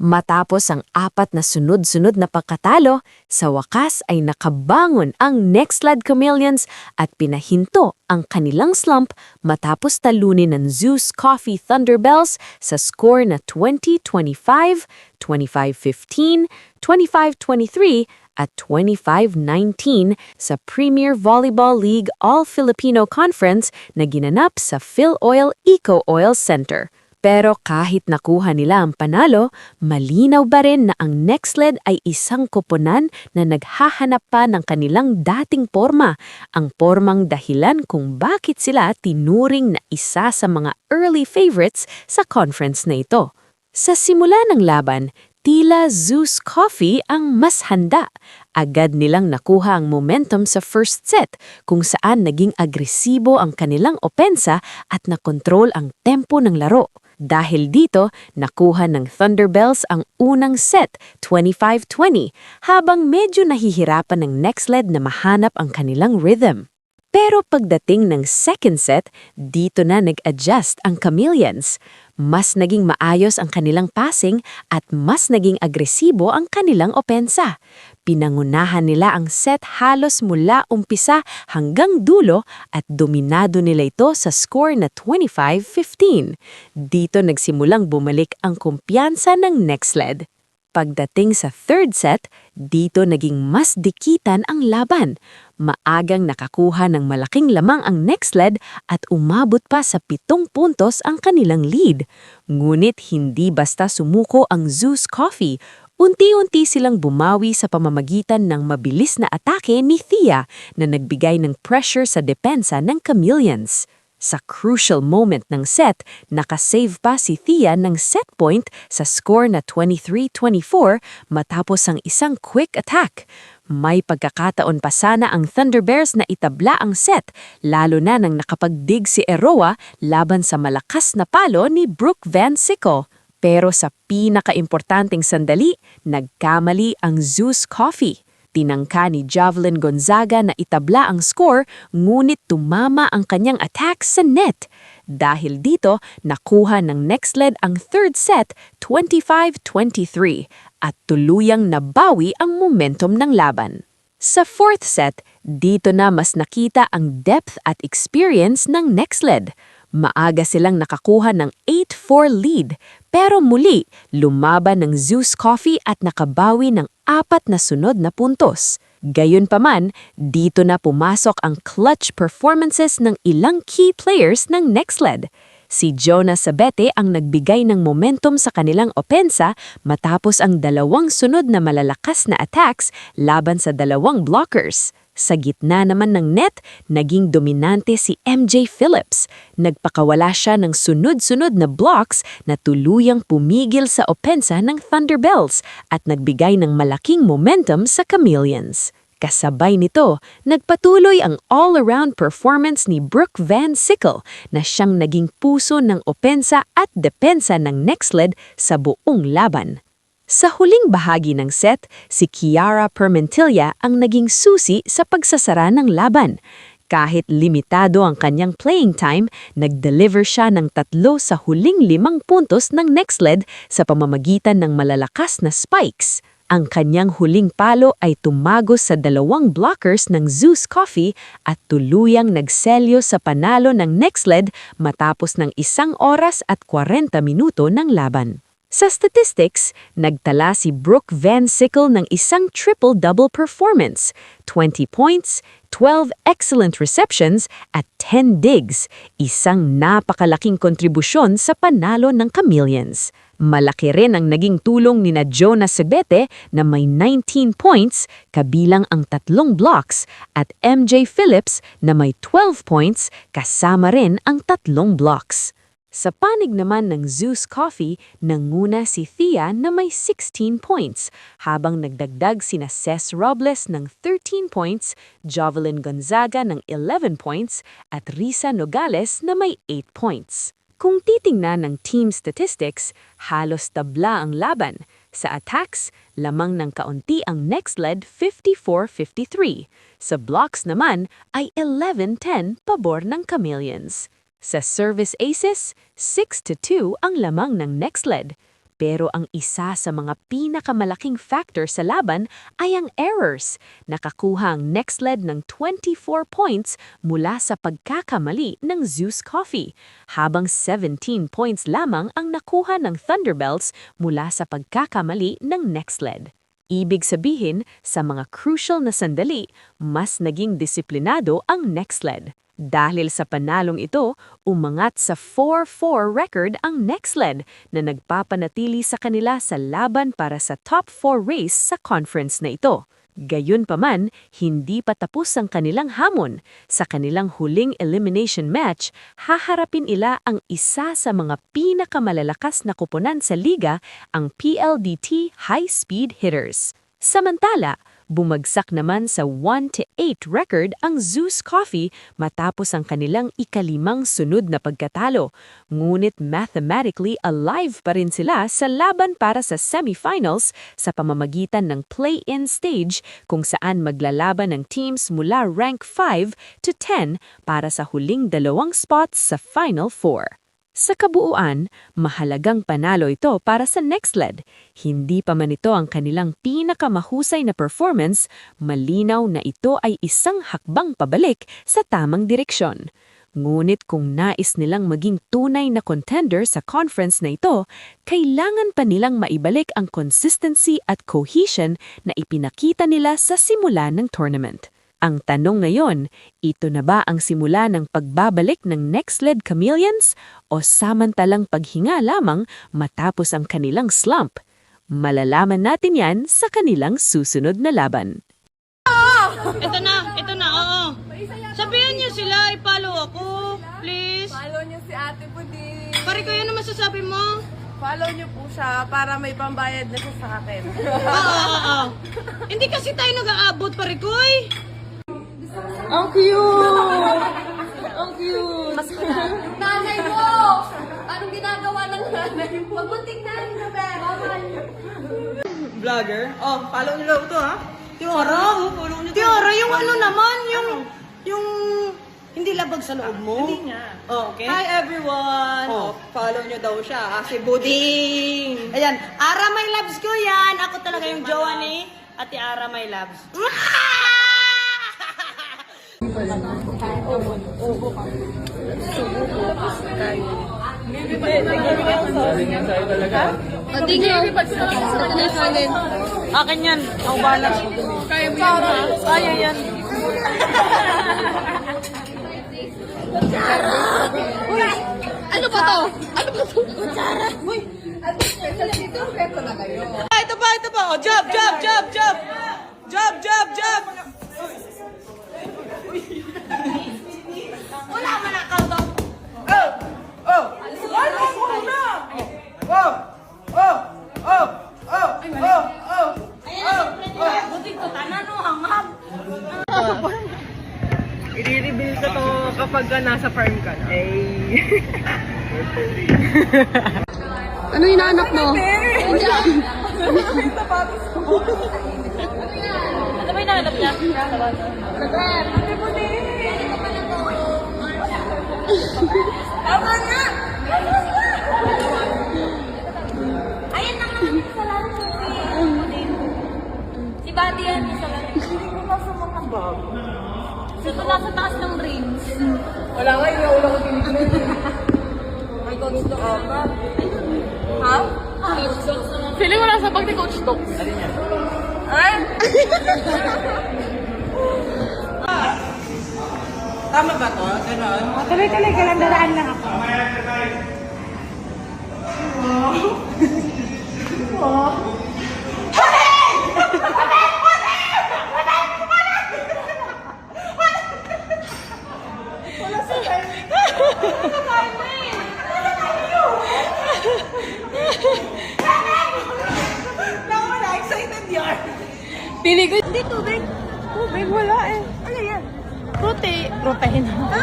Matapos ang 4 na sunod-sunod na pagkatalo, sa wakas ay nakabangon ang Nextled Chameleons at pinahinto ang kanilang slump matapos talunin ng Zeus Coffee Thunderbells sa score na 20-25, 25-15, 25-23 at 25-19 sa Premier Volleyball League All-Filipino Conference na ginanap sa PhilOil Eco Oil Center. Pero kahit nakuha nila ang panalo, malinaw ba rin na ang Nextled ay isang koponan na naghahanap pa ng kanilang dating porma, ang pormang dahilan kung bakit sila tinuring na isa sa mga early favorites sa conference na ito. Sa simula ng laban, tila Zeus Coffee ang mas handa. Agad nilang nakuha ang momentum sa first set kung saan naging agresibo ang kanilang opensa at nakontrol ang tempo ng laro. Dahil dito, nakuha ng Thunderbells ang unang set, 25-20, habang medyo nahihirapan ng Nextled na mahanap ang kanilang rhythm. Pero pagdating ng second set, dito na nag-adjust ang Chameleons. Mas naging maayos ang kanilang passing at mas naging agresibo ang kanilang opensa. Pinangunahan nila ang set halos mula umpisa hanggang dulo at dominado nila ito sa score na 25-15. Dito nagsimulang bumalik ang kumpiyansa ng Nextled. Pagdating sa third set, dito naging mas dikitan ang laban. Maagang nakakuha ng malaking lamang ang Nextled at umabot pa sa 7 puntos ang kanilang lead. Ngunit hindi basta sumuko ang Zeus Coffee. Unti-unti silang bumawi sa pamamagitan ng mabilis na atake ni Thea na nagbigay ng pressure sa depensa ng Chameleons. Sa crucial moment ng set, nakasave pa si Thea ng set point sa score na 23-24 matapos ang isang quick attack. May pagkakataon pa sana ang Thunderbears na itabla ang set, lalo na nang nakapagdig si Eroa laban sa malakas na palo ni Brooke Van Sickle. Pero sa pinakaimportanteng sandali, nagkamali ang Zeus Coffee. Tinangka ni Javelin Gonzaga na itabla ang score, ngunit tumama ang kanyang attack sa net. Dahil dito, nakuha ng Nextled ang third set, 25-23, at tuluyang nabawi ang momentum ng laban. Sa fourth set, dito na mas nakita ang depth at experience ng Nextled. Maaga silang nakakuha ng 8-4 lead, pero muli lumaban ng Zeus Coffee at nakabawi ng 4 na sunod na puntos. Gayunpaman, dito na pumasok ang clutch performances ng ilang key players ng Nextled. Si Jonah Sabete ang nagbigay ng momentum sa kanilang opensa matapos ang 2 sunod na malalakas na attacks laban sa 2 blockers. Sa gitna naman ng net, naging dominante si MJ Phillips. Nagpakawala siya ng sunod-sunod na blocks na tuluyang pumigil sa opensa ng Thunderbells at nagbigay ng malaking momentum sa Chameleons. Kasabay nito, nagpatuloy ang all-around performance ni Brooke Van Sickle na siyang naging puso ng opensa at depensa ng Nextled sa buong laban. Sa huling bahagi ng set, si Kiara Permentilla ang naging susi sa pagsasara ng laban. Kahit limitado ang kanyang playing time, nag-deliver siya ng 3 sa huling 5 puntos ng Nextled sa pamamagitan ng malalakas na spikes. Ang kanyang huling palo ay tumagos sa 2 blockers ng Zeus Coffee at tuluyang nagselyo sa panalo ng Nextled matapos ng 1 oras at 40 minuto ng laban. Sa statistics, nagtala si Brooke Van Sickle ng isang triple-double performance, 20 points, 12 excellent receptions at 10 digs, isang napakalaking kontribusyon sa panalo ng Chameleons. Malaki rin ang naging tulong ni Jonah Sabete na may 19 points, kabilang ang 3 blocks, at MJ Phillips na may 12 points, kasama rin ang 3 blocks. Sa panig naman ng Zeus Coffee, nanguna si Thea na may 16 points, habang nagdagdag sina Cez Robles ng 13 points, Javelin Gonzaga ng 11 points, at Risa Nogales na may 8 points. Kung titingnan ng team statistics, halos tabla ang laban. Sa attacks, lamang ng kaunti ang Nextled 54-53. Sa blocks naman ay 11-10 pabor ng Chameleons. Sa service aces, 6-2 ang lamang ng Nextled. Pero ang isa sa mga pinakamalaking factor sa laban ay ang errors. Nakakuha ang Nextled ng 24 points mula sa pagkakamali ng Zeus Coffee, habang 17 points lamang ang nakuha ng Thunderbelts mula sa pagkakamali ng Nextled. Ibig sabihin, sa mga crucial na sandali, mas naging disiplinado ang Nextled. Dahil sa panalong ito, umangat sa 4-4 record ang Nextled na nagpapanatili sa kanila sa laban para sa top 4 race sa conference na ito. Gayunpaman, hindi pa tapos ang kanilang hamon. Sa kanilang huling elimination match, haharapin nila ang isa sa mga pinakamalalakas na koponan sa liga, ang PLDT High Speed Hitters. Samantala, bumagsak naman sa 1-8 record ang Zeus Coffee matapos ang kanilang ikalimang sunod na pagkatalo. Ngunit mathematically alive pa rin sila sa laban para sa semifinals sa pamamagitan ng play-in stage kung saan maglalaban ng teams mula rank 5 to 10 para sa huling dalawang spots sa Final Four. Sa kabuuan, mahalagang panalo ito para sa Nextled. Hindi pa man ito ang kanilang pinakamahusay na performance, malinaw na ito ay isang hakbang pabalik sa tamang direksyon. Ngunit kung nais nilang maging tunay na contender sa conference na ito, kailangan pa nilang maibalik ang consistency at cohesion na ipinakita nila sa simula ng tournament. Ang tanong ngayon, ito na ba ang simula ng pagbabalik ng Nextled Chameleons o samantalang paghinga lamang matapos ang kanilang slump? Malalaman natin yan sa kanilang susunod na laban. Ito na, oo. Sabihan niyo sila, i-follow ako, please. Follow niyo si Ate Puding. Pare ko, yan ang masasabi mo? Follow niyo po siya para may pambayad na siya sa akin. Oo. Hindi kasi tayo nag-aabot, pare ko, eh. Ang cute! Ang cute! Nanay mo! Anong ginagawa ng nanay mo? Magbunting na rin na Vlogger? Oh, follow niyo lang ito, ha? Tiara, yung ano naman, yung hindi labag sa loob mo. Hindi nga. Oh, okay. Hi everyone! Oh, follow nyo daw siya, si Buding! Ayan, Ara My Loves ko yan! Ako talaga yung jowa ni Ate Ara My Loves. Akin yan, ang balas. Kaya mo yan. Kaya yan. Ano ba to? Ano ba to? Kutsara! Uy! Ano special dito? Reto na kayo. Ito pa. Oh, job. Job. Wala man na kaldo! Oh! Ay, mo na! Buti ko tanan no, hangap! I-reveal ko to kapag nasa farm ka na. Ano hinahanap mo? Ano ba hinahanap niya? Tama nga! Ayan na nga sa laro si Buddy yan sa laro. Hindi ko nasa mga bag. Ito nasa taas ng rings. Wala nga, hindi ako lang tinignan. May coach to ka. Ha? Feeling ko nasa bag ni Coach Tok. Eh? Tama ba to? Ganon? Tuloy-tuloy ka lang, daraan lang ako. Nawala, excited yan. Pili ko. Hindi, tubig. Tubig, wala eh. Ano yan? Protein. Ha?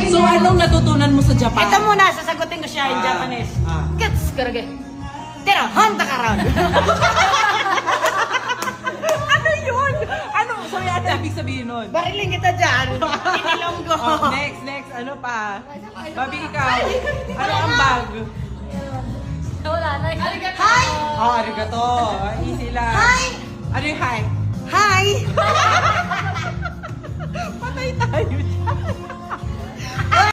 So, anong natutunan mo sa Japan? Ito muna, sasagutin ko siya in Japanese. Gets, karage. Tira, hanta ka ron. Ano yun? Ano? So yan, ibig sabihin nun. Bariling kita dyan. Inilonggo. Oh, next, ano pa? Babi, ikaw. Ano ang bag? Wala na. Hi! Oh, arigato. Easy lang. Hi! Ano yung hi? Hi!